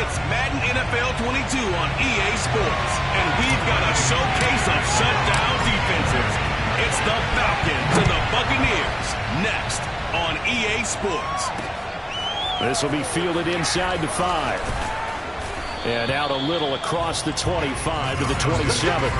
It's Madden NFL 22 on EA Sports, and we've got a showcase of shutdown defenses. It's the Falcons and the Buccaneers next on EA Sports. This will be fielded inside the 5. And out a little across the 25 to the 27.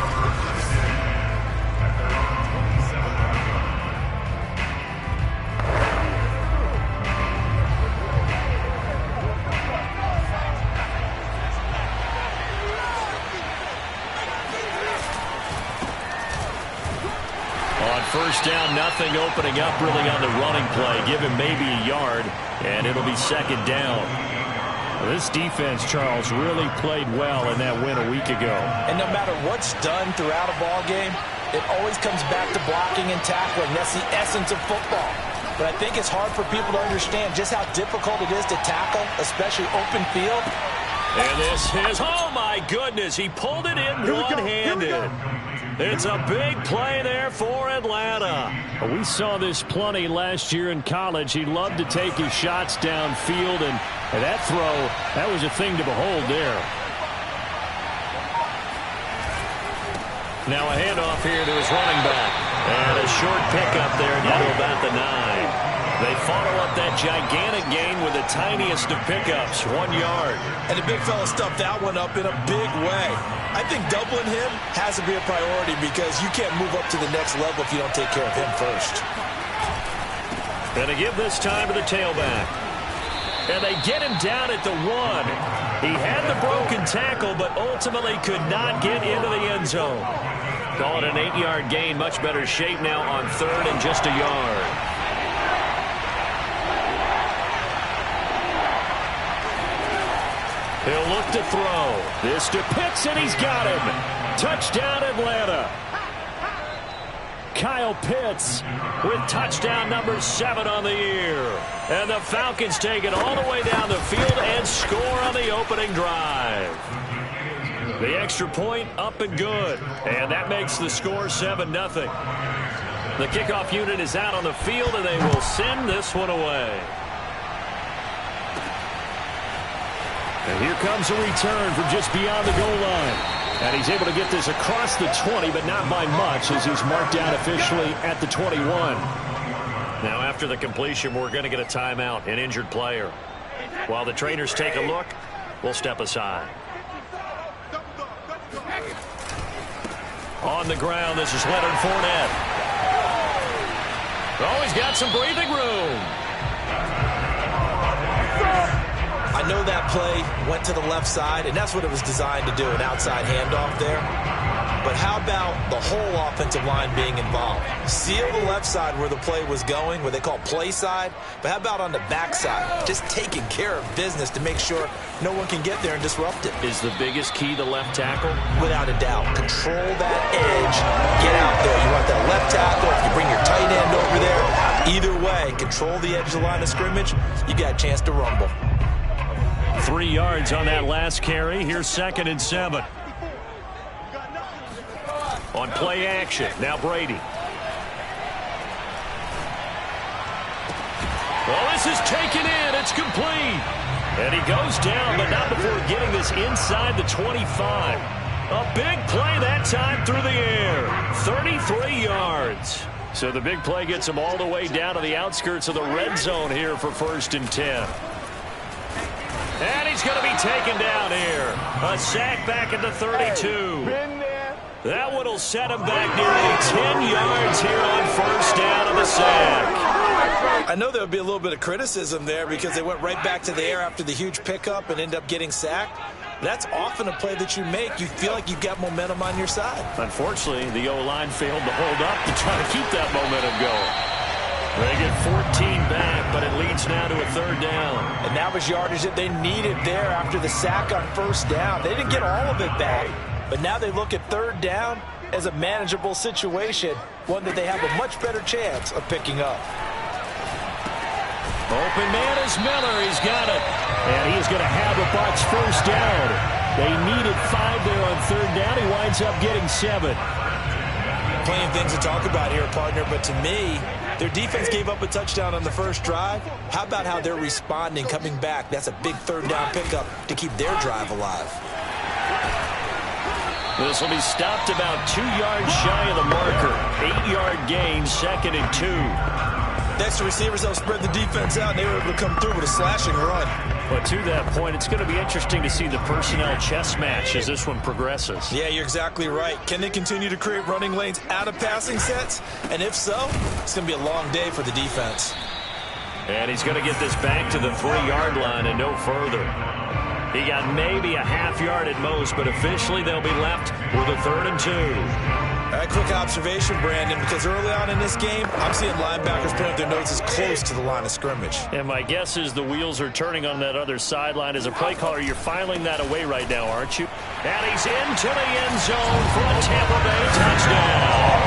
First down, nothing opening up really on the running play. Give him maybe a yard, and it'll be second down. This defense, Charles, really played well in that win a week ago. And no matter what's done throughout a ball game, it always comes back to blocking and tackling. That's the essence of football. But I think it's hard for people to understand just how difficult it is to tackle, especially open field. And this is, oh my goodness, he pulled it in one-handed. It's a big play there for Atlanta. We saw this plenty last year in college. He loved to take his shots downfield, and that throw, that was a thing to behold there. Now a handoff here to his running back. And a short pickup there down to about the 9. They follow up that gigantic gain with the tiniest of pickups, 1 yard. And the big fella stuffed that one up in a big way. I think doubling him has to be a priority because you can't move up to the next level if you don't take care of him first. And to give this time to the tailback. And they get him down at the 1. He had the broken tackle, but ultimately could not get into the end zone. Call it an 8-yard gain. Much better shape now on 3rd and just a yard. He'll look to throw. This to Pitts, and he's got him. Touchdown, Atlanta. Kyle Pitts with touchdown number 7 on the year. And the Falcons take it all the way down the field and score on the opening drive. The extra point up and good. And that makes the score 7-0. The kickoff unit is out on the field, and they will send this one away. And here comes a return from just beyond the goal line. And he's able to get this across the 20, but not by much, as he's marked down officially at the 21. Now, after the completion, we're going to get a timeout, an injured player. While the trainers take a look, we'll step aside. On the ground, this is Leonard Fournette. Oh, he's got some breathing room. I know that play went to the left side, and that's what it was designed to do, an outside handoff there. But how about the whole offensive line being involved? Seal the left side where the play was going, what they call play side. But how about on the back side? Just taking care of business to make sure no one can get there and disrupt it. Is the biggest key the left tackle? Without a doubt. Control that edge. Get out there. You want that left tackle. If you bring your tight end over there, either way, control the edge of the line of scrimmage, you got a chance to rumble. 3 yards on that last carry. Here's 2nd and 7. On play action. Now Brady. Well, this is taken in. It's complete. And he goes down, but not before getting this inside the 25. A big play that time through the air. 33 yards. So the big play gets him all the way down to the outskirts of the red zone here for 1st and 10. And he's going to be taken down here. A sack back at the 32. That one will set him back nearly 10 yards here on 1st down of the sack. I know there would be a little bit of criticism there because they went right back to the air after the huge pickup and end up getting sacked. That's often a play that you make. You feel like you've got momentum on your side. Unfortunately, the O-line failed to hold up to try to keep that momentum going. They get 14 back, but it leads now to a 3rd down. And that was yardage that they needed there after the sack on 1st down. They didn't get all of it back, but now they look at 3rd down as a manageable situation, one that they have a much better chance of picking up. Open man is Miller. He's got it. And he's going to have the Bucs 1st down. They needed 5 there on 3rd down. He winds up getting 7. Plenty of things to talk about here, partner, but to me, Their defense gave up a touchdown on the first drive. How about how they're responding, coming back? That's a big third down pickup to keep their drive alive. This will be stopped about 2 yards shy of the marker. 8-yard gain, 2nd and 2. Next to receivers, they'll spread the defense out, and they were able to come through with a slashing run. But to that point, it's going to be interesting to see the personnel chess match as this one progresses. Yeah, you're exactly right. Can they continue to create running lanes out of passing sets? And if so, it's going to be a long day for the defense. And he's going to get this back to the 3-yard line and no further. He got maybe a half yard at most, but officially they'll be left with a 3rd and 2. All right, quick observation, Brandon, because early on in this game, I'm seeing linebackers putting their noses close to the line of scrimmage. And my guess is the wheels are turning on that other sideline. As a play caller, you're filing that away right now, aren't you? And he's into the end zone for a Tampa Bay touchdown.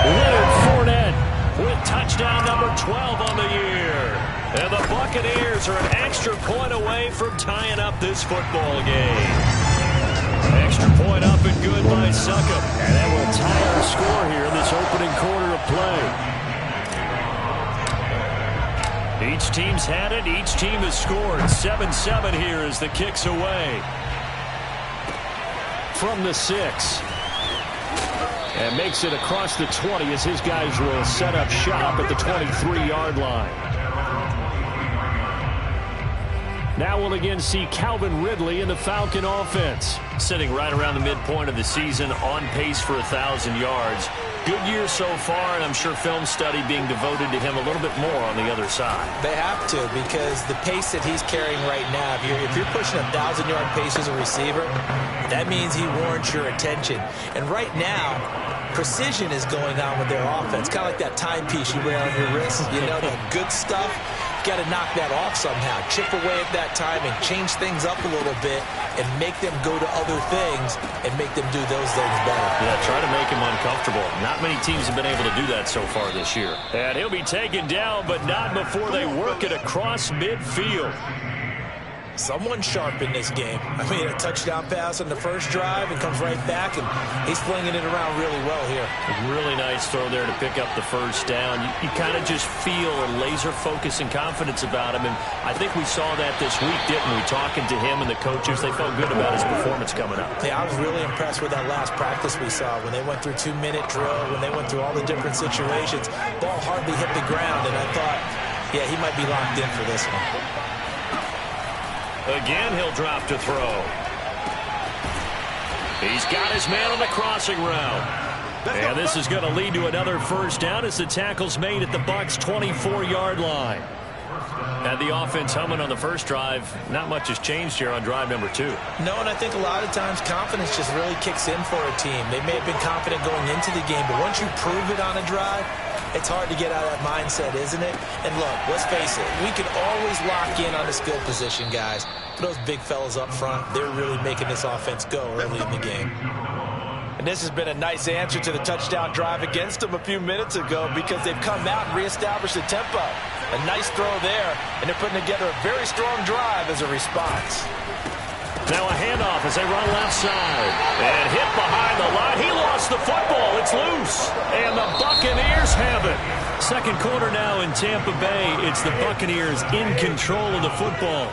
Leonard Fournette with touchdown number 12 on the year. And the Buccaneers are an extra point away from tying up this football game. Extra point up and good by Succop. And that will tie our score here in this opening quarter of play. Each team's had it. Each team has scored. 7-7 here as the kick's away. From the 6. And makes it across the 20 as his guys will set up shop at the 23-yard line. Now we'll again see Calvin Ridley in the Falcon offense. Sitting right around the midpoint of the season, on pace for 1,000 yards. Good year so far, and I'm sure film study being devoted to him a little bit more on the other side. They have to, because the pace that he's carrying right now, if you're pushing a 1,000-yard pace as a receiver, that means he warrants your attention. And right now, precision is going on with their offense, kind of like that timepiece you wear on your wrist. You know, the good stuff. Got to knock that off somehow. Chip away at that time and change things up a little bit and make them go to other things and make them do those things better. Yeah, try to make him uncomfortable. Not many teams have been able to do that so far this year. And he'll be taken down, but not before they work it across midfield. Someone sharp in this game. I mean, a touchdown pass on the first drive and comes right back, and he's flinging it around really well here. A really nice throw there to pick up the first down. You kind of just feel a laser focus and confidence about him, and I think we saw that this week, didn't we? Talking to him and the coaches, they felt good about his performance coming up. Yeah, I was really impressed with that last practice we saw when they went through 2-minute drill, when they went through all the different situations. Ball hardly hit the ground, and I thought, yeah, he might be locked in for this one. Again, he'll drop to throw. He's got his man on the crossing route. And this is going to lead to another first down as the tackle's made at the Bucs' 24-yard line. Had the offense humming on the first drive. Not much has changed here on drive number 2. No, and I think a lot of times confidence just really kicks in for a team. They may have been confident going into the game, but once you prove it on a drive, it's hard to get out of that mindset, isn't it? And look, let's face it, we can always lock in on the skill position, guys. Those big fellas up front, they're really making this offense go early in the game. And this has been a nice answer to the touchdown drive against them a few minutes ago, because they've come out and reestablished the tempo. A nice throw there, and they're putting together a very strong drive as a response. Now a handoff as they run left side. And hit behind the line. He lost the football. It's loose. And the Buccaneers have it. Second quarter now in Tampa Bay. It's the Buccaneers in control of the football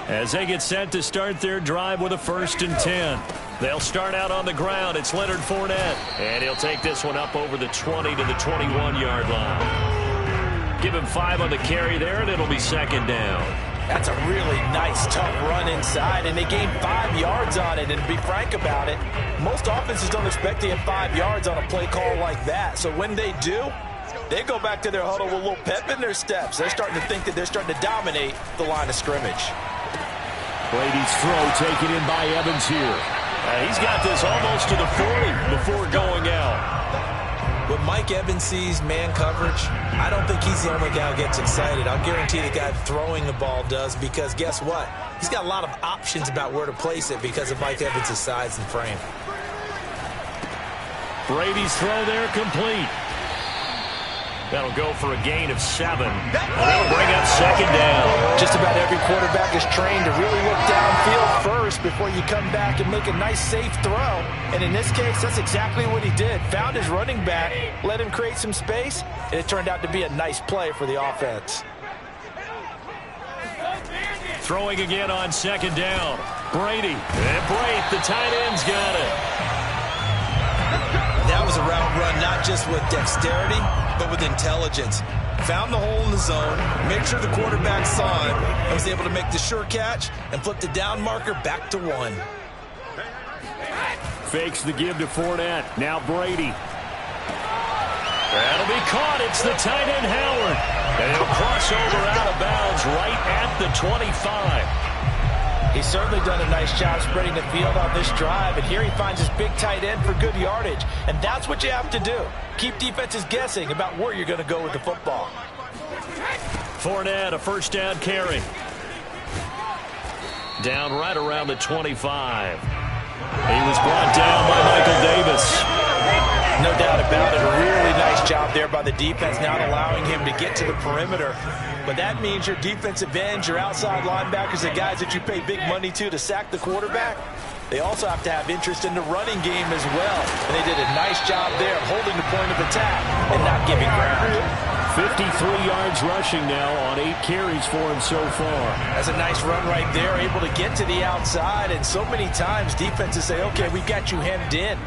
as they get set to start their drive with a 1st and 10. They'll start out on the ground. It's Leonard Fournette. And he'll take this one up over the 20 to the 21-yard line. Give him 5 on the carry there, and it'll be 2nd down. That's a really nice, tough run inside, and they gained 5 yards on it. And to be frank about it, most offenses don't expect to get 5 yards on a play call like that. So when they do, they go back to their huddle with a little pep in their steps. They're starting to think that they're starting to dominate the line of scrimmage. Brady's throw taken in by Evans here. He's got this almost to the 40 before going out. When Mike Evans sees man coverage, I don't think he's the only guy who gets excited. I'll guarantee the guy throwing the ball does, because guess what? He's got a lot of options about where to place it because of Mike Evans' size and frame. Brady's throw there complete. That'll go for a gain of 7. And that'll bring up second down. Just about every quarterback is trained to really look downfield first before you come back and make a nice, safe throw. And in this case, that's exactly what he did. Found his running back, let him create some space, and it turned out to be a nice play for the offense. Throwing again on second down. Brady. And Brate, the tight end's got it. That was a route run not just with dexterity, but with intelligence. Found the hole in the zone, made sure the quarterback saw him, and was able to make the sure catch and flip the down marker back to 1. Fakes the give to Fournette. Now Brady. That'll be caught. It's the tight end Howard. And he'll cross over out of bounds right at the 25. He's certainly done a nice job spreading the field on this drive, and here he finds his big tight end for good yardage. And that's what you have to do. Keep defenses guessing about where you're going to go with the football. Fournette, a first down carry. Down right around the 25. He was brought down by Michael Davis. No doubt about it. A really nice job there by the defense, not allowing him to get to the perimeter. But that means your defensive ends, your outside linebackers, the guys that you pay big money to sack the quarterback, they also have to have interest in the running game as well. And they did a nice job there of holding the point of attack and not giving ground. 53 yards rushing now on 8 carries for him so far. That's a nice run right there, able to get to the outside. And so many times defenses say, okay, we've got you hemmed in.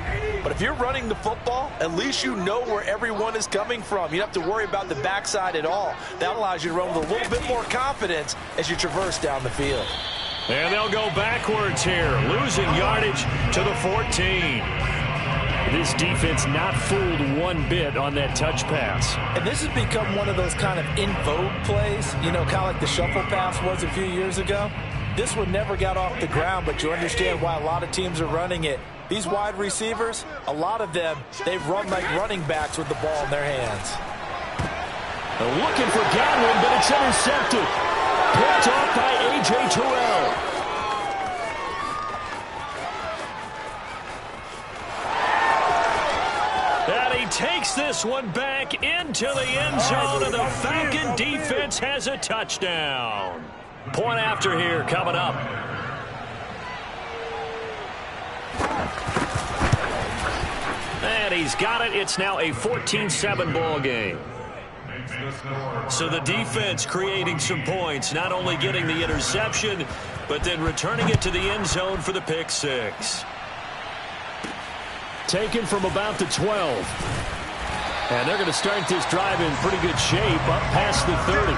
But if you're running the football, at least you know where everyone is coming from. You don't have to worry about the backside at all. That allows you to run with a little bit more confidence as you traverse down the field. And they'll go backwards here, losing yardage to the 14. This defense not fooled one bit on that touch pass. And this has become one of those kind of in vogue plays, you know, kind of like the shuffle pass was a few years ago. This one never got off the ground, but you understand why a lot of teams are running it. These wide receivers, a lot of them, they've run like running backs with the ball in their hands. They're looking for Godwin, but it's intercepted. Picked off by A.J. Terrell. And he takes this one back into the end zone, and the Falcon defense has a touchdown. Point after here coming up. And he's got it. It's now a 14-7 ball game. So the defense creating some points, not only getting the interception, but then returning it to the end zone for the pick 6. Taken from about the 12. And they're going to start this drive in pretty good shape, up past the 30.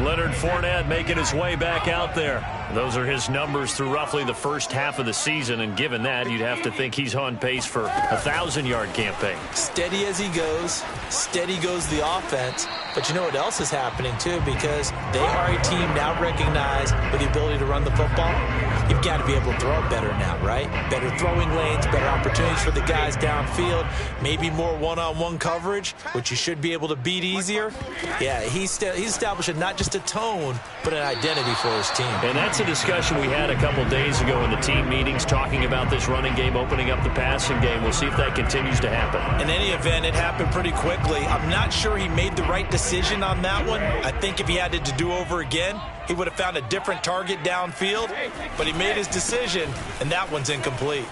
Leonard Fournette making his way back out there. Those are his numbers through roughly the first half of the season, and given that, you'd have to think he's on pace for a 1,000-yard campaign. Steady as he goes, steady goes the offense. But you know what else is happening, too, because they are a team now recognized with the ability to run the football. You've got to be able to throw it better now, right? Better throwing lanes, better opportunities for the guys downfield, maybe more one-on-one coverage, which you should be able to beat easier. Yeah, he's establishing not just a tone, but an identity for his team. And that's a discussion we had a couple days ago in the team meetings, talking about this running game, opening up the passing game. We'll see if that continues to happen. In any event, it happened pretty quickly. I'm not sure he made the right decision on that one. I think if he had it to do over again, he would have found a different target downfield, but he made his decision, and that one's incomplete.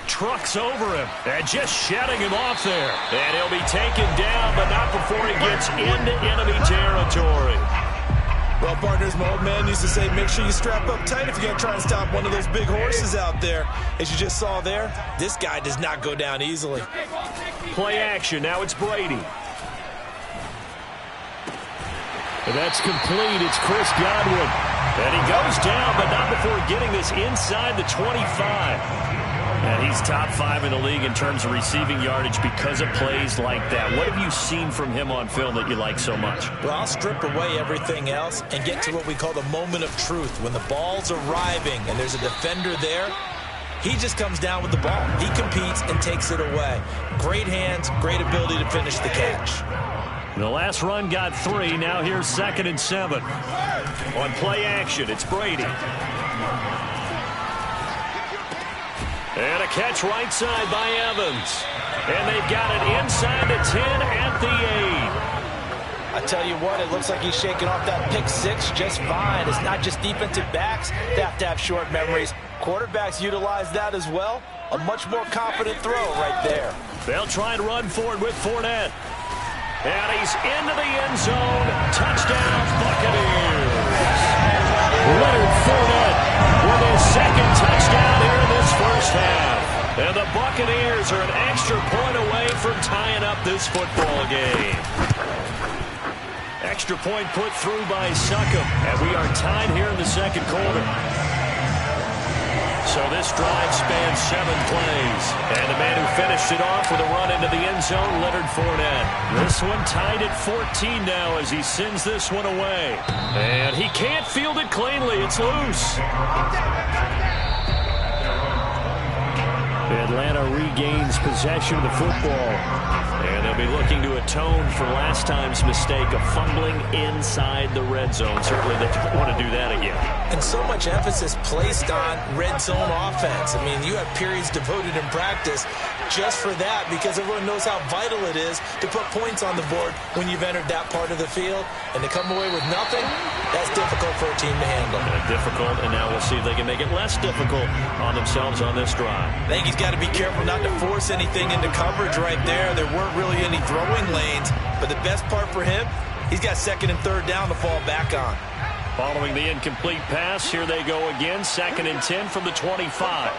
Trucks over him, and just shutting him off there. And he'll be taken down, but not before he gets into enemy territory. Well, partners, my old man used to say, make sure you strap up tight if you're going to try and stop one of those big horses out there. As you just saw there, this guy does not go down easily. Play action, now it's Brady. And that's complete. It's Chris Godwin. And he goes down, but not before getting this inside the 25. And he's top 5 in the league in terms of receiving yardage because of plays like that. What have you seen from him on film that you like so much? Well, I'll strip away everything else and get to what we call the moment of truth. When the ball's arriving and there's a defender there, he just comes down with the ball. He competes and takes it away. Great hands, great ability to finish the catch. The last run got 3. Now here's 2nd and 7. On play action, it's Brady. And a catch right side by Evans. And they've got it inside the 10 at the 8. I tell you what, it looks like he's shaking off that pick six just fine. It's not just defensive backs that have to have short memories. Quarterbacks utilize that as well. A much more confident throw right there. They'll try and run for it with Fournette. And he's into the end zone. Touchdown, Buccaneers. Leonard Fournette with his second touchdown here in this first half. And the Buccaneers are an extra point away from tying up this football game. Extra point put through by Succop. And we are tied here in the second quarter. So this drive spans 7 plays. And the man who finished it off with a run into the end zone, Leonard Fournette. This one tied at 14 now as he sends this one away. And he can't field it cleanly. It's loose. Atlanta regains possession of the football. And they'll be looking to atone for last time's mistake of fumbling inside the red zone. Certainly they don't want to do that again. And so much emphasis placed on red zone offense. I mean, you have periods devoted in practice just for that because everyone knows how vital it is to put points on the board when you've entered that part of the field. And to come away with nothing, that's difficult for a team to handle. Difficult, and now we'll see if they can make it less difficult on themselves on this drive. I think he's got to be careful not to force anything into coverage right there. There weren't really any throwing lanes, but the best part for him, he's got second and third down to fall back on. Following the incomplete pass, here they go again, second and 10 from the 25.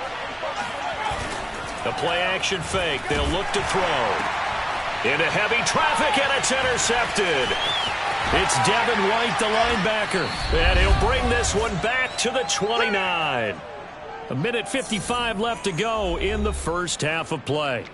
The play action fake, they'll look to throw. Into heavy traffic, and it's intercepted. It's Devin White, the linebacker, and he'll bring this one back to the 29. A minute 55 left to go in the first half of play.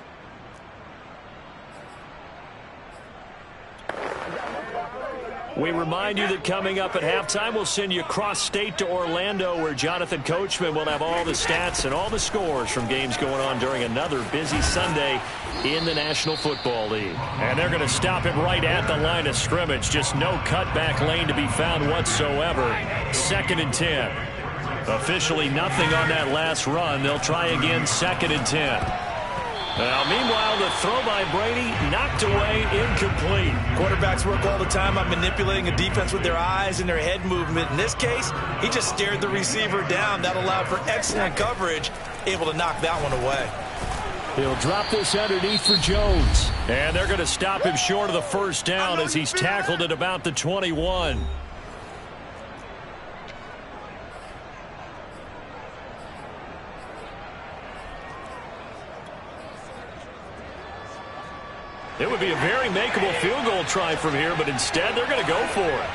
We remind you that coming up at halftime, we'll send you cross-state to Orlando, where Jonathan Coachman will have all the stats and all the scores from games going on during another busy Sunday in the National Football League. And they're going to stop him right at the line of scrimmage. Just no cutback lane to be found whatsoever. Second and 10. Officially nothing on that last run. They'll try again, second and 10. Now, meanwhile, the throw by Brady knocked away, incomplete. Quarterbacks work all the time on manipulating a defense with their eyes and their head movement. In this case, he just stared the receiver down. That allowed for excellent coverage, able to knock that one away. He'll drop this underneath for Jones. And they're going to stop him short of the first down as he's tackled at about the 21. It would be a very makeable field goal try from here, but instead they're going to go for it.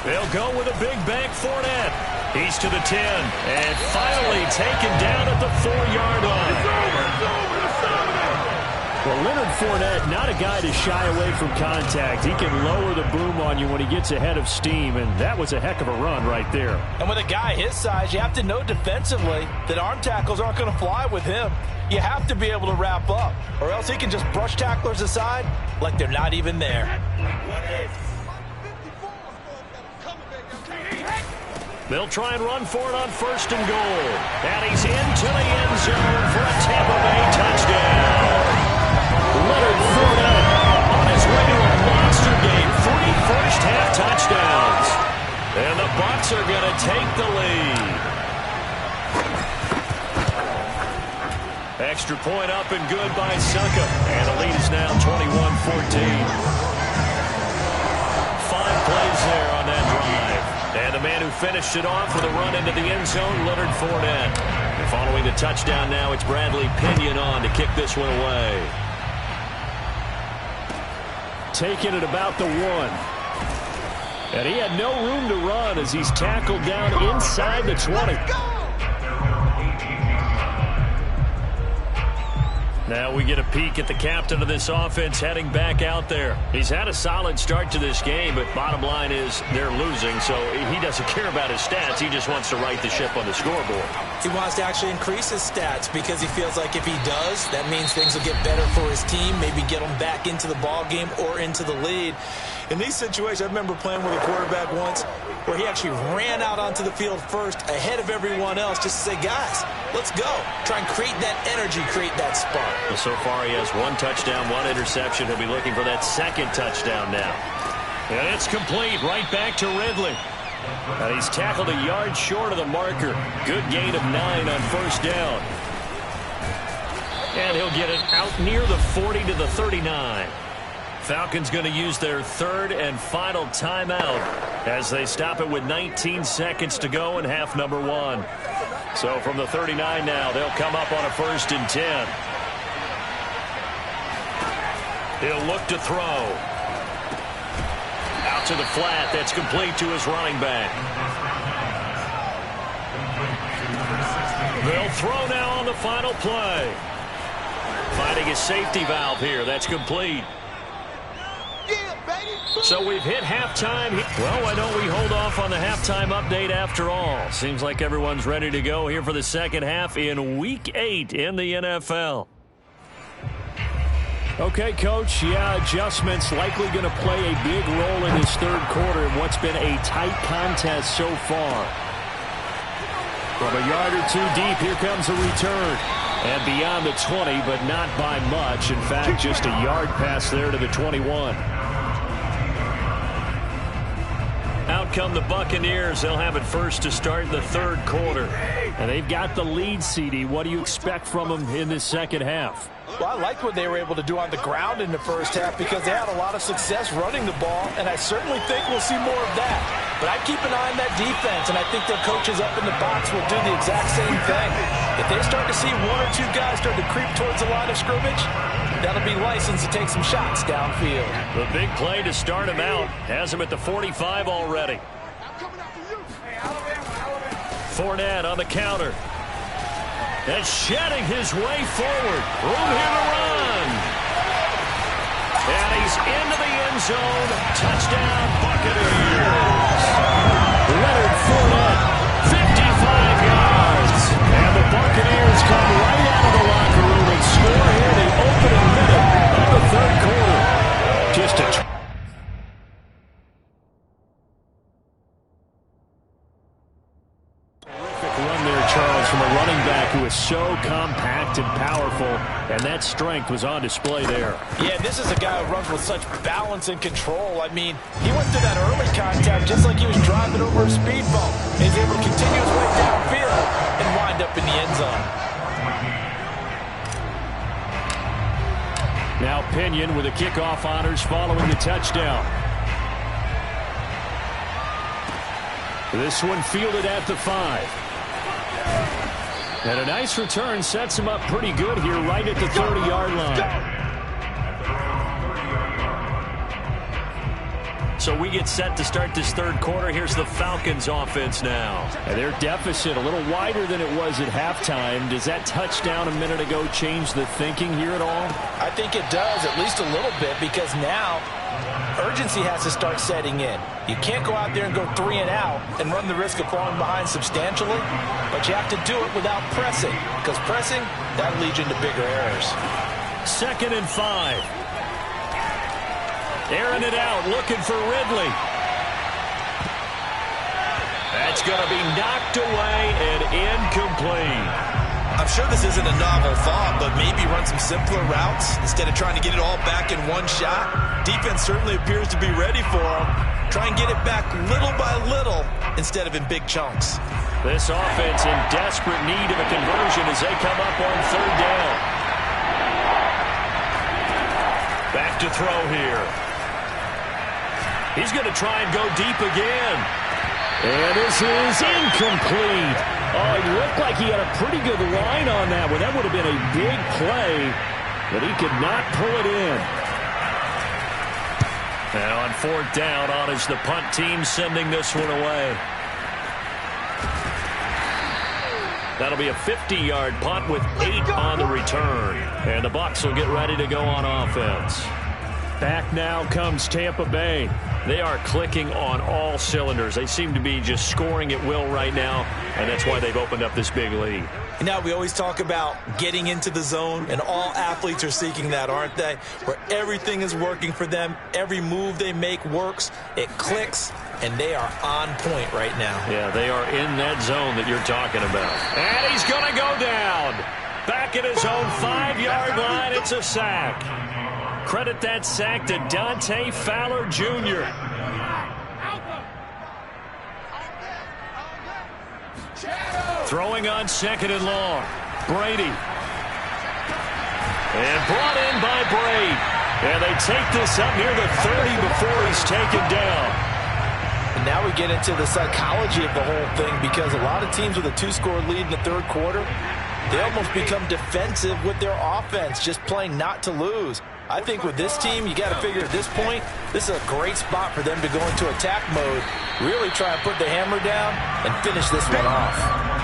They'll go with a big bank Fournette. He's to the 10, and finally taken down at the 4-yard line. Well, Leonard Fournette, not a guy to shy away from contact. He can lower the boom on you when he gets ahead of steam, and that was a heck of a run right there. And with a guy his size, you have to know defensively that arm tackles aren't going to fly with him. You have to be able to wrap up, or else he can just brush tacklers aside like they're not even there. They'll try and run for it on first and goal. And he's into the end zone for a Tampa Bay touchdown. Leonard Fournette on his way to a monster game. 3 first-half touchdowns. And the Bucs are going to take the lead. Extra point up and good by Succop. And the lead is now 21-14. 5 plays there on that drive. And the man who finished it off with a run into the end zone, Leonard Fournette. And following the touchdown now, it's Bradley Pinion on to kick this one away. Taking it about the 1. And he had no room to run as he's tackled down inside the 20. Now we get a peek at the captain of this offense heading back out there. He's had a solid start to this game, but bottom line is they're losing, so he doesn't care about his stats. He just wants to right the ship on the scoreboard. He wants to actually increase his stats because he feels like if he does, that means things will get better for his team, maybe get them back into the ball game or into the lead. In these situations, I remember playing with a quarterback once where he actually ran out onto the field first ahead of everyone else just to say, guys, let's go. Try and create that energy, create that spark. Well, so far he has 1 touchdown, 1 interception. He'll be looking for that second touchdown now. And it's complete right back to Ridley. And he's tackled a yard short of the marker. Good gain of 9 on first down. And he'll get it out near the 40 to the 39. Falcons going to use their 3rd and final timeout as they stop it with 19 seconds to go in half number 1. So from the 39 now, they'll come up on a 1st and 10. He'll look to throw. Out to the flat. That's complete to his running back. They'll throw now on the final play. Finding a safety valve here. That's complete. So we've hit halftime. Well, why don't we hold off on the halftime update after all? Seems like everyone's ready to go here for the second half in Week 8 in the NFL. Okay, Coach, adjustments likely going to play a big role in this third quarter in what's been a tight contest so far. From a yard or 2 deep, here comes a return. And beyond the 20, but not by much. In fact, just a yard pass there to the 21. Out come the Buccaneers. They'll have it first to start the third quarter. And they've got the lead, CD. What do you expect from them in this second half? Well, I liked what they were able to do on the ground in the first half because they had a lot of success running the ball, and I certainly think we'll see more of that. But I keep an eye on that defense, and I think their coaches up in the box will do the exact same thing. If they start to see 1 or 2 guys start to creep towards the line of scrimmage, that'll be license to take some shots downfield. The big play to start him out has him at the 45 already. Fournette on the counter. And shedding his way forward. Room here to run. And he's into the end zone. Touchdown, Buccaneers. Leonard Fournette, 55 yards. And the Buccaneers come right out of the locker room and score here in the opening minute of the third quarter. Just a from a running back who is so compact and powerful, and that strength was on display there. Yeah, this is a guy who runs with such balance and control. I mean, he went through that early contact just like he was driving over a speed bump. He's able to continue his way downfield and wind up in the end zone. Now Pinion with the kickoff honors following the touchdown. This one fielded at the 5. And a nice return sets him up pretty good here right at the 30-yard line. So we get set to start this third quarter. Here's the Falcons offense now. And their deficit a little wider than it was at halftime. Does that touchdown a minute ago change the thinking here at all? I think it does, at least a little bit, because now urgency has to start setting in. You can't go out there and go 3 and out and run the risk of falling behind substantially, but you have to do it without pressing, because pressing, that leads you into bigger errors. 2nd and 5. Airing it out, looking for Ridley. That's going to be knocked away and incomplete. I'm sure this isn't a novel thought, but maybe run some simpler routes instead of trying to get it all back in one shot. Defense certainly appears to be ready for him. Try and get it back little by little instead of in big chunks. This offense in desperate need of a conversion as they come up on 3rd down. Back to throw here. He's going to try and go deep again. And this is incomplete. Oh, it looked like he had a pretty good line on that one. That would have been a big play, but he could not pull it in. And on 4th down, on is the punt team sending this one away. That'll be a 50-yard punt with 8 on the return. And the Bucs will get ready to go on offense. Back now comes Tampa Bay. They are clicking on all cylinders. They seem to be just scoring at will right now, and that's why they've opened up this big lead. And now we always talk about getting into the zone, and all athletes are seeking that, aren't they? Where everything is working for them. Every move they make works. It clicks, and they are on point right now. Yeah, they are in that zone that you're talking about. And he's going to go down. Back at his own 5-yard line, it's a sack. Credit that sack to Dante Fowler Jr. Throwing on 2nd and long. Brady. And brought in by Brady. And they take this up near the 30 before he's taken down. And now we get into the psychology of the whole thing, because a lot of teams with a 2-score lead in the third quarter, they almost become defensive with their offense, just playing not to lose. I think with this team, you got to figure at this point, this is a great spot for them to go into attack mode, really try and put the hammer down and finish this one off.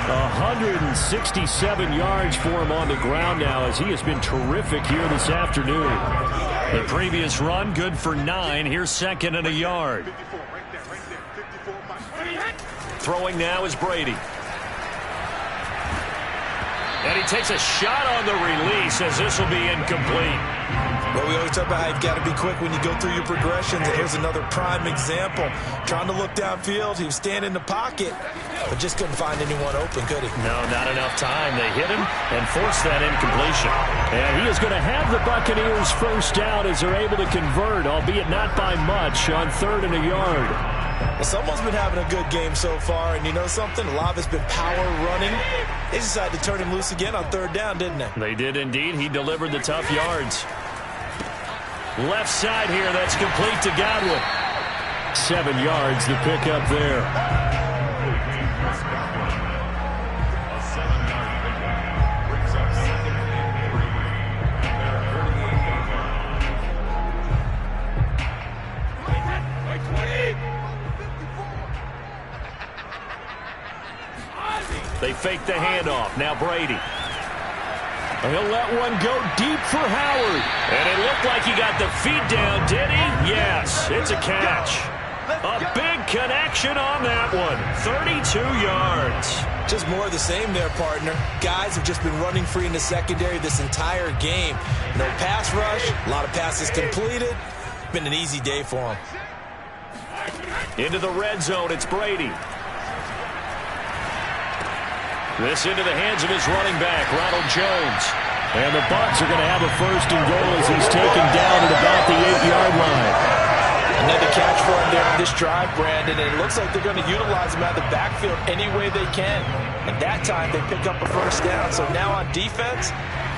167 yards for him on the ground now, as he has been terrific here this afternoon. The previous run, good for 9. Here's 2nd and a yard. Throwing now is Brady. And he takes a shot on the release, as this will be incomplete. Well, we always talk about how you've got to be quick when you go through your progressions, and here's another prime example. Trying to look downfield, he was standing in the pocket, but just couldn't find anyone open, could he? No, not enough time. They hit him and forced that incompletion. And he is going to have the Buccaneers first down as they're able to convert, albeit not by much, on 3rd and a yard. Well, someone's been having a good game so far, and you know something? A lot of it's been power running. They decided to turn him loose again on 3rd down, didn't they? They did indeed. He delivered the tough yards. Left side here, that's complete to Godwin. 7 yards to pick up there. They fake the handoff. Now Brady. He'll let one go deep for Howard. And it looked like he got the feet down, did he? Yes, it's a catch. A big connection on that one. 32 yards. Just more of the same there, partner. Guys have just been running free in the secondary this entire game. No pass rush, a lot of passes completed. Been an easy day for them. Into the red zone, it's Brady. This into the hands of his running back, Ronald Jones. And the Bucs are going to have a 1st and goal as he's taken down at about the 8-yard line. Another catch for him there on this drive, Brandon, and it looks like they're going to utilize him out of the backfield any way they can. And that time they pick up a 1st down. So now on defense,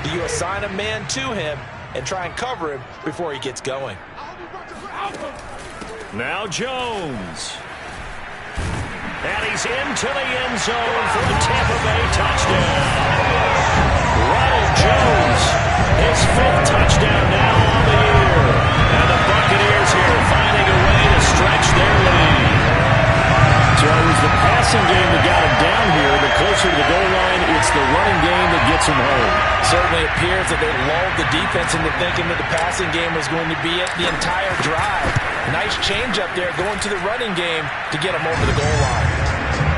do you assign a man to him and try and cover him before he gets going? Now Jones. And he's into the end zone for the Tampa Bay touchdown. Ronald Jones, his 5th touchdown now on the year. And the Buccaneers here finding a way to stretch their lead. So it was the passing game that got him down here. The closer to the goal line, it's the running game that gets him home. Certainly appears that they lulled the defense into thinking that the passing game was going to be it the entire drive. Nice change up there going to the running game to get him over the goal line.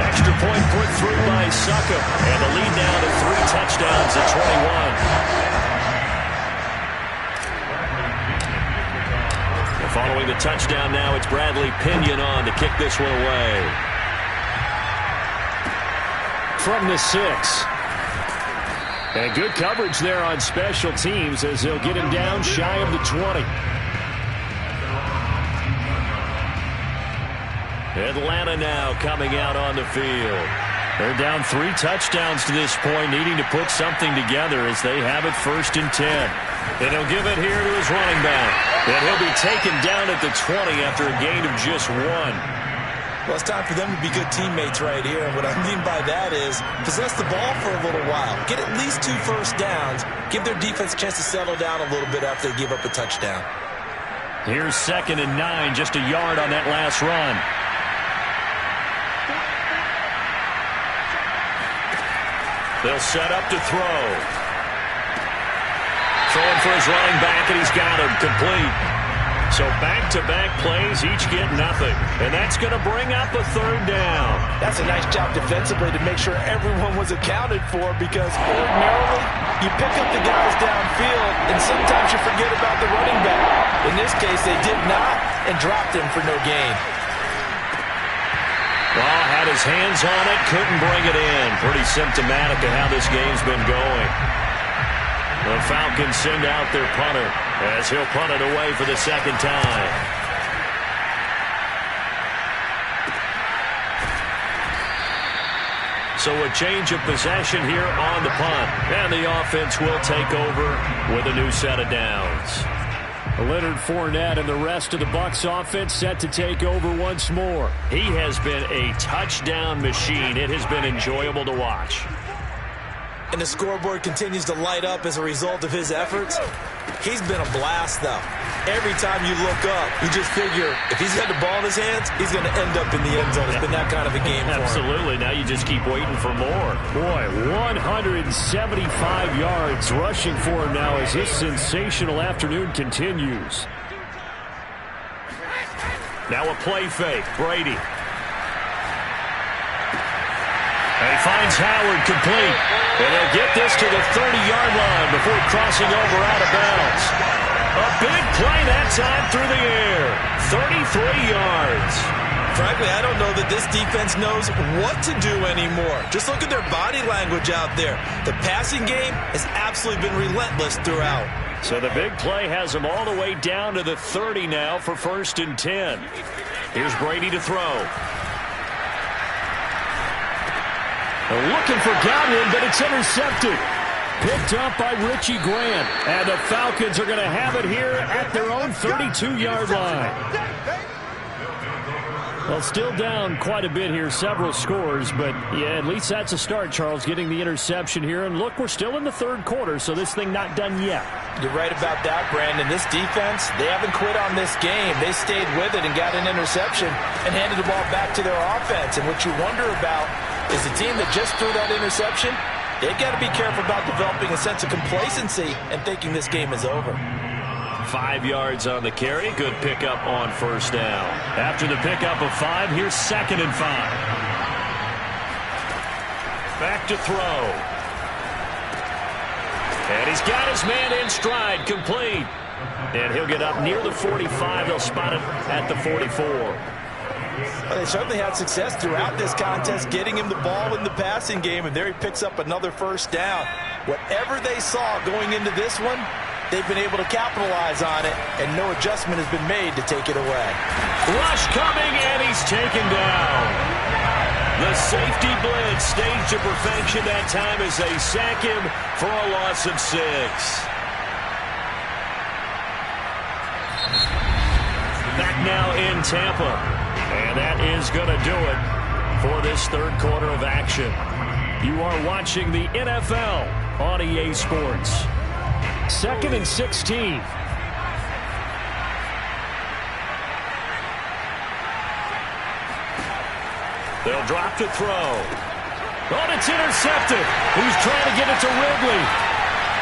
Extra point put through by Succop. And the lead now to 3 touchdowns at 21. And following the touchdown now, it's Bradley Pinion on to kick this one away. From the 6. And good coverage there on special teams as they'll get him down shy of the 20. Atlanta now coming out on the field. They're down 3 touchdowns to this point, needing to put something together as they have it 1st and 10. And he'll give it here to his running back. And he'll be taken down at the 20 after a gain of just 1. Well, it's time for them to be good teammates right here. And what I mean by that is possess the ball for a little while. Get at least 2 first downs. Give their defense a chance to settle down a little bit after they give up a touchdown. Here's 2nd and 9, just a yard on that last run. They'll set up to throw. Throwing for his running back, and he's got him complete. So back-to-back plays, each get nothing. And that's going to bring up a third down. That's a nice job defensively to make sure everyone was accounted for, because ordinarily you pick up the guys downfield and sometimes you forget about the running back. In this case, they did not and dropped him for no gain. Well, had his hands on it, couldn't bring it in. Pretty symptomatic of how this game's been going. The Falcons send out their punter as he'll punt it away for the second time. So a change of possession here on the punt. And the offense will take over with a new set of downs. Leonard Fournette and the rest of the Bucs offense set to take over once more. He has been a touchdown machine. It has been enjoyable to watch. And the scoreboard continues to light up as a result of his efforts. He's been a blast, though. Every time you look up, you just figure if he's got the ball in his hands, he's going to end up in the end zone. It's been that kind of a game for him. Absolutely. Now you just keep waiting for more. Boy, 175 yards rushing for him now as this sensational afternoon continues. Now a play fake. Brady. And he finds Howard complete. And they'll get this to the 30-yard line before crossing over out of bounds. A big play that time through the air. 33 yards. Frankly, I don't know that this defense knows what to do anymore. Just look at their body language out there. The passing game has absolutely been relentless throughout. So the big play has them all the way down to the 30 now for 1st and 10. Here's Brady to throw. Looking for Godwin, but it's intercepted. Picked up by Richie Grant. And the Falcons are going to have it here at their own 32-yard line. Well, still down quite a bit here, several scores, but yeah, at least that's a start, Charles, getting the interception here. And look, we're still in the third quarter, so this thing not done yet. You're right about that, Brandon. This defense, they haven't quit on this game. They stayed with it and got an interception and handed the ball back to their offense. And what you wonder about is the team that just threw that interception, they've got to be careful about developing a sense of complacency and thinking this game is over. 5 yards on the carry. Good pickup on 1st down. After the pickup of 5, here's 2nd and 5. Back to throw. And he's got his man in stride, complete. And he'll get up near the 45. They'll spot it at the 44. Well, they certainly had success throughout this contest getting him the ball in the passing game, and there he picks up another 1st down. Whatever they saw going into this one, they've been able to capitalize on it, and no adjustment has been made to take it away. Rush coming, and he's taken down. The safety blitz staged to perfection that time as they sack him for a loss of 6. Back now in Tampa. And that is going to do it for this third quarter of action. You are watching the NFL on EA Sports. 2nd and 16. They'll drop to throw. Oh, it's intercepted. He's trying to get it to Ridley.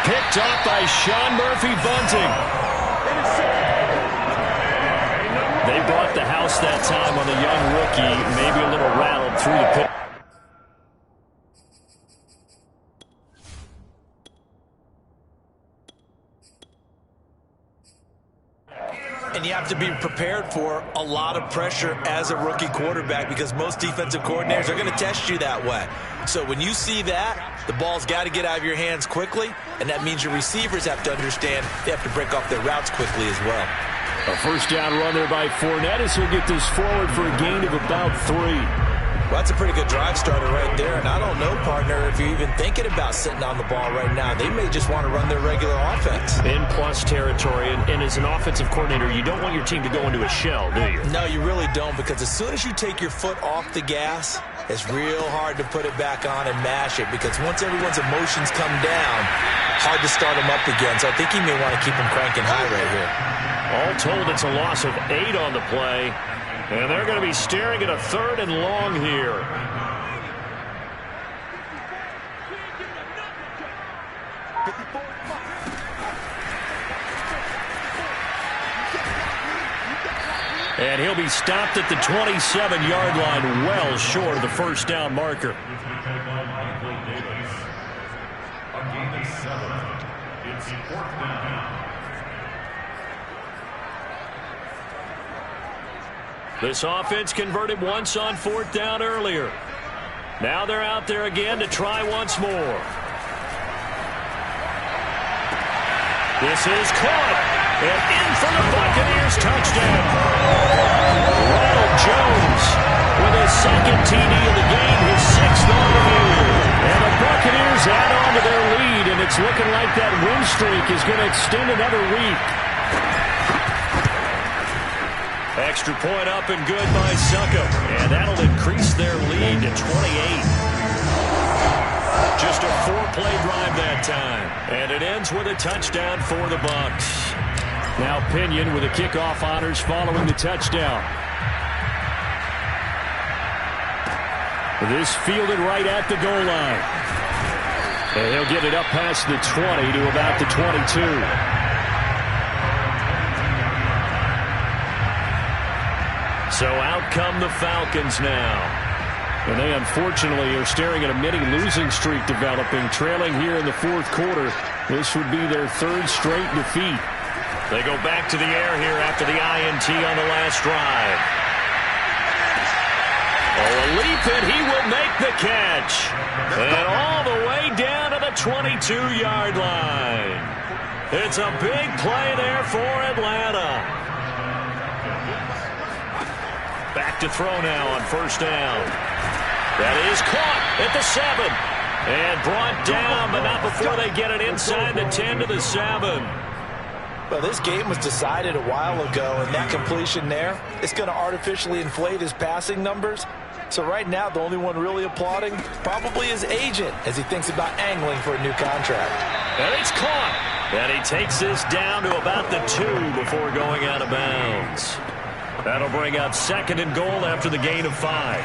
Picked up by Sean Murphy-Bunting. They brought the house that time on the young rookie, maybe a little rattled through the pick. And you have to be prepared for a lot of pressure as a rookie quarterback, because most defensive coordinators are going to test you that way. So when you see that, the ball's got to get out of your hands quickly, and that means your receivers have to understand they have to break off their routes quickly as well. A 1st down run there by Fournette as he'll get this forward for a gain of about 3. Well, that's a pretty good drive starter right there. And I don't know, partner, if you're even thinking about sitting on the ball right now. They may just want to run their regular offense. In plus territory. And as an offensive coordinator, you don't want your team to go into a shell, do you? No, you really don't, because as soon as you take your foot off the gas, it's real hard to put it back on and mash it, because once everyone's emotions come down, hard to start them up again. So I think he may want to keep them cranking high right here. All told, it's a loss of 8 on the play. And they're going to be staring at a 3rd and long here. And he'll be stopped at the 27-yard line, well short of the first down marker. This offense converted once on fourth down earlier. Now they're out there again to try once more. This is caught. And in for the Buccaneers touchdown. Ronald Jones with his second TD of the game, his sixth on the year. And the Buccaneers add on to their lead, and it's looking like that win streak is going to extend another week. Extra point up and good by Suckup. And that'll increase their lead to 28. Just a four-play drive that time. And it ends with a touchdown for the Bucs. Now Pinion with the kickoff honors following the touchdown. This fielded right at the goal line. And he'll get it up past the 20 to about the 22. So out come the Falcons now. And they unfortunately are staring at a mini losing streak developing, trailing here in the fourth quarter. This would be their third straight defeat. They go back to the air here after the INT on the last drive. Oh, a leap, and he will make the catch. And all the way down to the 22-yard line. It's a big play there for Atlanta. Back to throw now on first down. That is caught at the 7. And brought down, but not before they get it inside the 10 to the 7. Well, this game was decided a while ago, and that completion there is going to artificially inflate his passing numbers. So right now, the only one really applauding probably his agent as he thinks about angling for a new contract. And it's caught. And he takes this down to about the 2 before going out of bounds. That'll bring up second and goal after the gain of 5.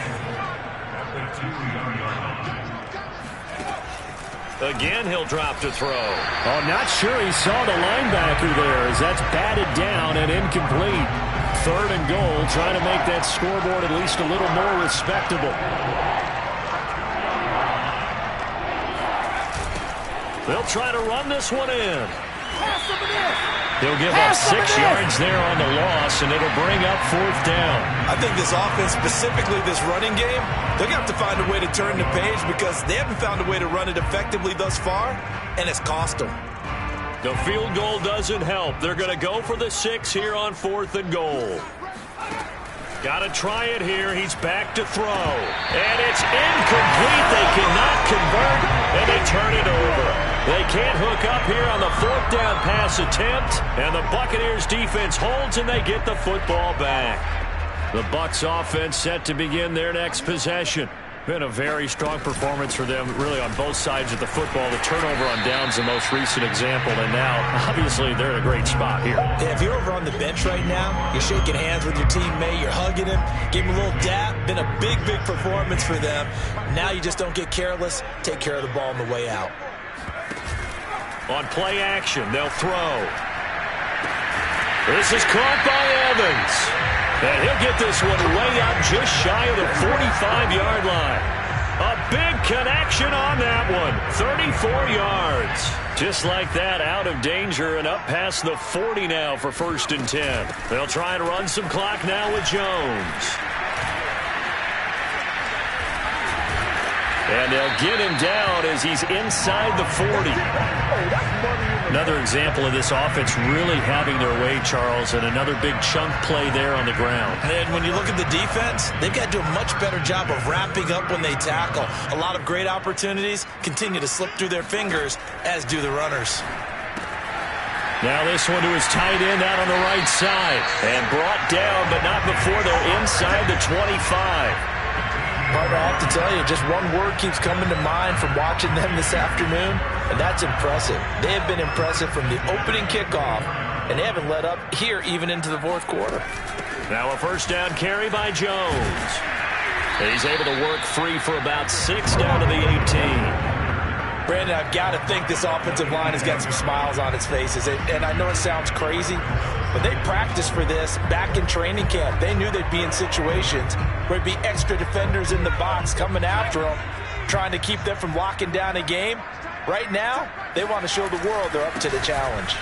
Again, he'll drop to throw. Oh, not sure he saw the linebacker there as that's batted down and incomplete. Third and goal, trying to make that scoreboard at least a little more respectable. They'll try to run this one in. They'll give up 6 yards there on the loss, and it'll bring up fourth down. I think this offense, specifically this running game, they're going to have to find a way to turn the page because they haven't found a way to run it effectively thus far, and it's cost them. The field goal doesn't help. They're going to go for the 6 here on fourth and goal. Got to try it here. He's back to throw. And it's incomplete. They cannot convert, and they turn it over. They can't hook up here on the fourth down pass attempt, and the Buccaneers defense holds, and they get the football back. The Bucs offense set to begin their next possession. Been a very strong performance for them, really, on both sides of the football. The turnover on downs, the most recent example, and now, obviously, they're in a great spot here. Yeah, if you're over on the bench right now, you're shaking hands with your teammate, you're hugging him, give him a little dap. Been a big, big performance for them. Now you just don't get careless. Take care of the ball on the way out. On play action, they'll throw. This is caught by Evans. And he'll get this one way up just shy of the 45-yard line. A big connection on that one. 34 yards. Just like that, out of danger and up past the 40 now for first and 10. They'll try and run some clock now with Jones. And they'll get him down as he's inside the 40. Another example of this offense really having their way, Charles, and another big chunk play there on the ground. And when you look at the defense, they've got to do a much better job of wrapping up when they tackle. A lot of great opportunities continue to slip through their fingers, as do the runners. Now this one to his tight end out on the right side. And brought down, but not before they're inside the 25. Partner, I have to tell you, just one word keeps coming to mind from watching them this afternoon, and that's impressive. They have been impressive from the opening kickoff, and they haven't let up here even into the fourth quarter. Now a first down carry by Jones. He's able to work free for about 6 down to the 18. Brandon, I've got to think this offensive line has got some smiles on its faces, and I know it sounds crazy, But they practiced for this back in training camp. They knew they'd be in situations where there'd be extra defenders in the box coming after them, trying to keep them from locking down a game. Right now, they want to show the world they're up to the challenge.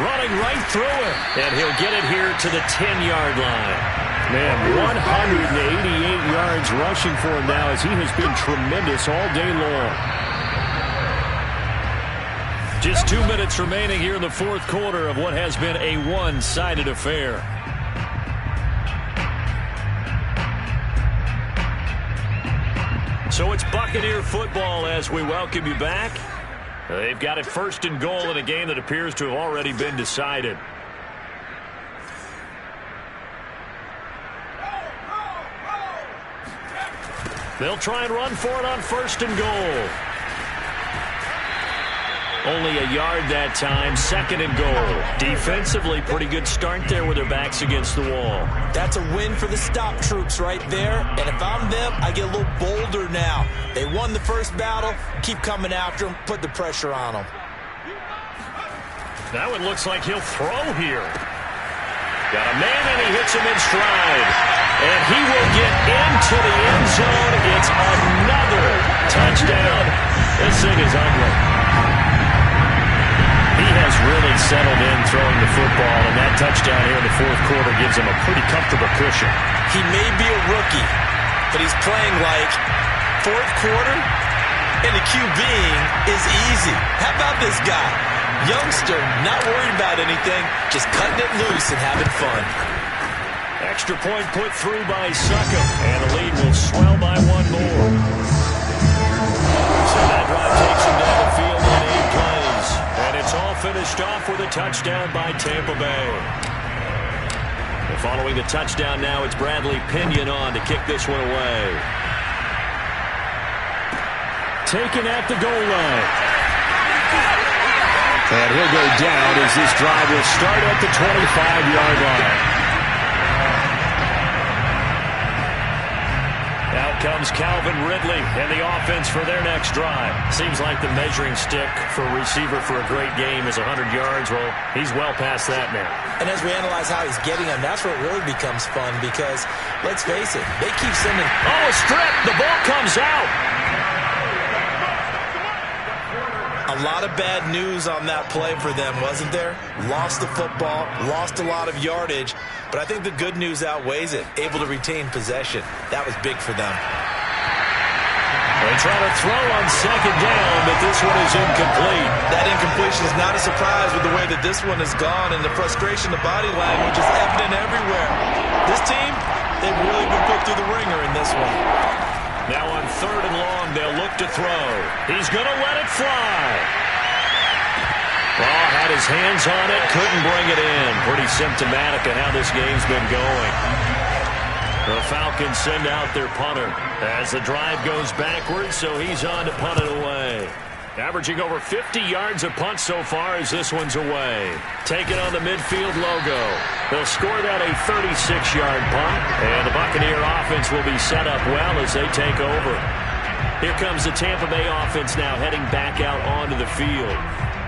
Running right through it. And he'll get it here to the 10-yard line. Man, 188 yards rushing for him now as he has been tremendous all day long. Just 2 minutes remaining here in the fourth quarter of what has been a one-sided affair. So it's Buccaneer football as we welcome you back. They've got it first and goal in a game that appears to have already been decided. They'll try and run for it on first and goal. Only a yard that time, second and goal. Defensively, pretty good start there with their backs against the wall. That's a win for the stop troops right there. And if I'm them, I get a little bolder now. They won the first battle. Keep coming after them. Put the pressure on them. Now it looks like he'll throw here. Got a man, and he hits him in stride. And he will get into the end zone. It's another touchdown. This thing is ugly. He has really settled in throwing the football, and that touchdown here in the fourth quarter gives him a pretty comfortable cushion. He may be a rookie, but he's playing like fourth quarter, and the QBing is easy. How about this guy? Youngster, not worried about anything, just cutting it loose and having fun. Extra point put through by Suckham, and the lead will swell by one more. So that drive takes him down the field in 8 plays. And it's all finished off with a touchdown by Tampa Bay. And following the touchdown now, it's Bradley Pinion on to kick this one away. Taken at the goal line. And he'll go down as this drive will start at the 25-yard line. Out comes Calvin Ridley and the offense for their next drive. Seems like the measuring stick for a receiver for a great game is 100 yards. Well, he's well past that now. And as we analyze how he's getting them, that's where it really becomes fun because, let's face it, they keep sending... Oh, a strip! The ball comes out! A lot of bad news on that play for them, wasn't there? Lost the football, lost a lot of yardage, but I think the good news outweighs it. Able to retain possession. That was big for them. They try to throw on second down, but this one is incomplete. That incompletion is not a surprise with the way that this one has gone, and the frustration, the body language is evident everywhere. This team, they've really been put through the ringer in this one. Now on third and long, they'll look to throw. He's going to let it fly. Well, had his hands on it, couldn't bring it in. Pretty symptomatic of how this game's been going. The Falcons send out their punter as the drive goes backwards, so he's on to punt it away. Averaging over 50 yards a punt so far as this one's away. Taking on the midfield logo. They'll score that a 36-yard punt, and the Buccaneer offense will be set up well as they take over. Here comes the Tampa Bay offense now heading back out onto the field.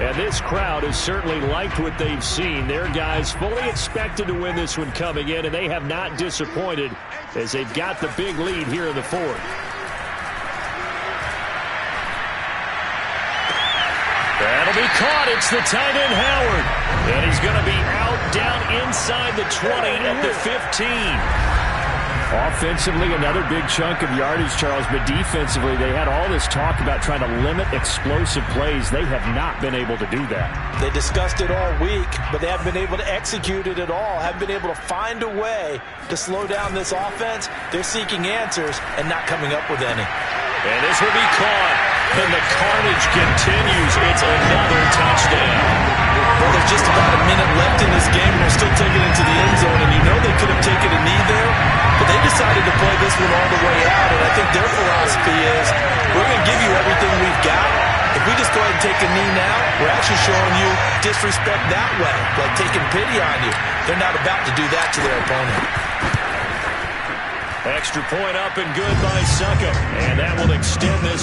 And this crowd has certainly liked what they've seen. Their guys fully expected to win this one coming in, and they have not disappointed as they've got the big lead here in the fourth. That'll be caught. It's the tight end, Howard. And he's going to be out down inside the 20 at the 15. Offensively, another big chunk of yardage, Charles, but defensively, they had all this talk about trying to limit explosive plays. They have not been able to do that. They discussed it all week, but they haven't been able to execute it at all, haven't been able to find a way to slow down this offense. They're seeking answers and not coming up with any. And this will be caught, and the carnage continues. It's another touchdown. Well, there's just about a minute left in this game, and they're still taking it into the end zone, and you know they could have taken a knee there, but they decided to play this one all the way out, and I think their philosophy is, we're going to give you everything we've got. If we just go ahead and take a knee now, we're actually showing you disrespect that way, like taking pity on you. They're not about to do that to their opponent. Extra point up and good by Suckham, and that will extend this.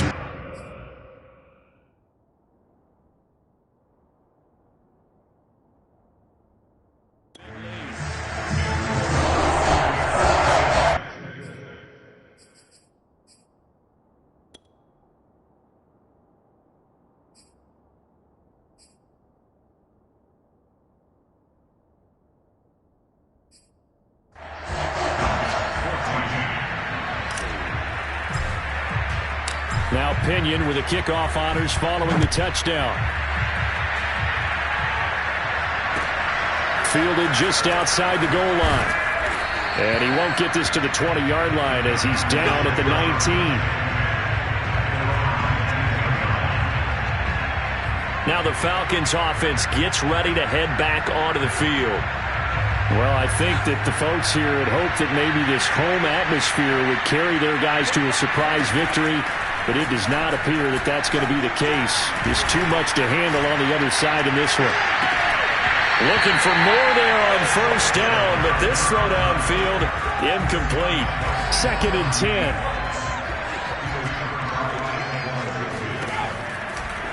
Pinion with the kickoff honors following the touchdown. Fielded just outside the goal line. And he won't get this to the 20-yard line as he's down at the 19. Now the Falcons offense gets ready to head back onto the field. Well, I think that the folks here had hoped that maybe this home atmosphere would carry their guys to a surprise victory, but it does not appear that that's going to be the case. There's too much to handle on the other side in this one. Looking for more there on first down, but this throw downfield incomplete. 2nd and 10.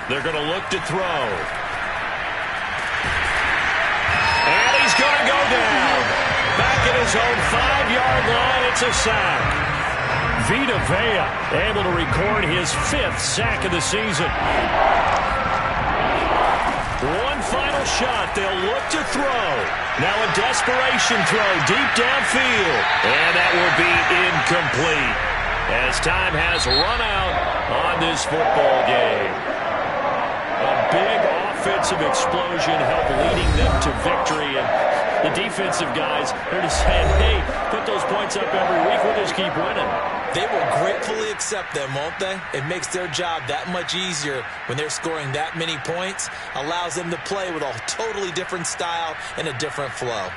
They're going to look to throw. And he's going to go down. Back at his own 5-yard line, it's a sack. Vita Vea able to record his 5th sack of the season. One final shot. They'll look to throw. Now a desperation throw deep downfield. And that will be incomplete as time has run out on this football game. A big offensive explosion helped leading them to victory. And the defensive guys are just saying, hey, put those points up every week. We'll just keep winning. They will gratefully accept them, won't they? It makes their job that much easier when they're scoring that many points. Allows them to play with a totally different style and a different flow.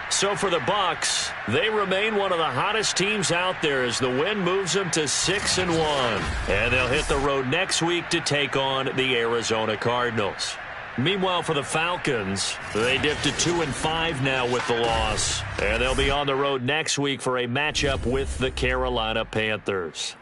So for the Bucs, they remain one of the hottest teams out there as the win moves them to 6-1. And they'll hit the road next week to take on the Arizona Cardinals. Meanwhile, for the Falcons, they dipped to 2-5 now with the loss. And they'll be on the road next week for a matchup with the Carolina Panthers.